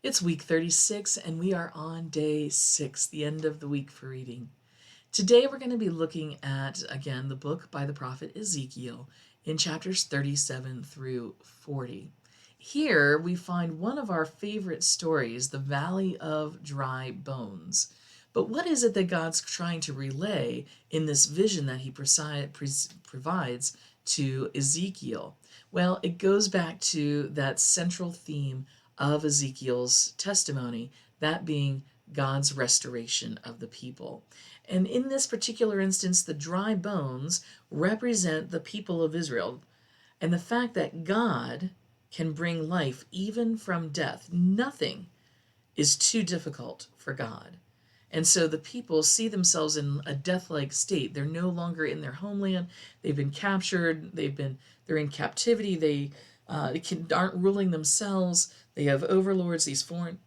It's week 36, and we are on day 6, the end of the week for reading. Today we're going to be looking at, again, the book by the prophet Ezekiel in chapters 37 through 40. Here we find one of our favorite stories, the Valley of Dry Bones. But what is it that God's trying to relay in this vision that he provides to Ezekiel? Well, it goes back to that central theme of Ezekiel's testimony, that being God's restoration of the people. And in this particular instance, the dry bones represent the people of Israel and the fact that God can bring life even from death. Nothing is too difficult for God. And so the people see themselves in a death-like state. They're no longer in their homeland. They've been captured. They're in captivity. They aren't ruling themselves. They have overlords, these foreign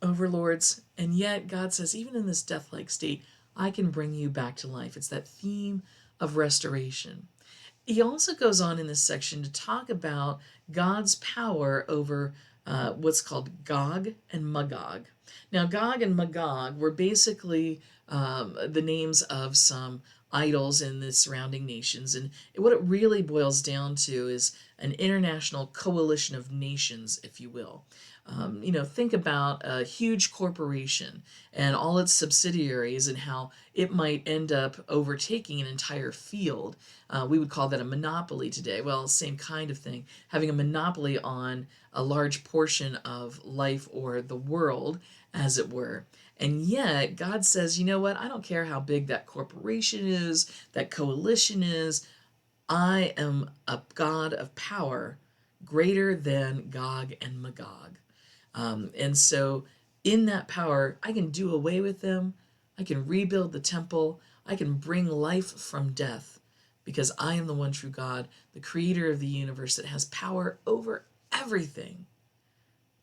overlords. And yet God says, even in this death-like state, I can bring you back to life. It's that theme of restoration. He also goes on in this section to talk about God's power over what's called Gog and Magog. Now, Gog and Magog were basically the names of some idols in the surrounding nations. And what it really boils down to is an international coalition of nations, if you will. Think about a huge corporation and all its subsidiaries and how it might end up overtaking an entire field. We would call that a monopoly today. Well, same kind of thing, having a monopoly on a large portion of life or the world, as it were. And yet, God says, you know what? I don't care how big that corporation is, that coalition is. I am a God of power greater than Gog and Magog. And so in that power, I can do away with them. I can rebuild the temple. I can bring life from death because I am the one true God, the creator of the universe that has power over everything,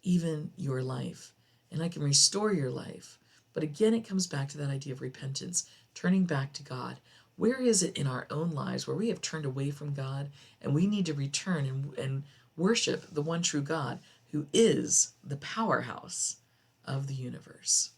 even your life. And I can restore your life. But again, it comes back to that idea of repentance, turning back to God. Where is it in our own lives where we have turned away from God and we need to return and worship the one true God who is the powerhouse of the universe?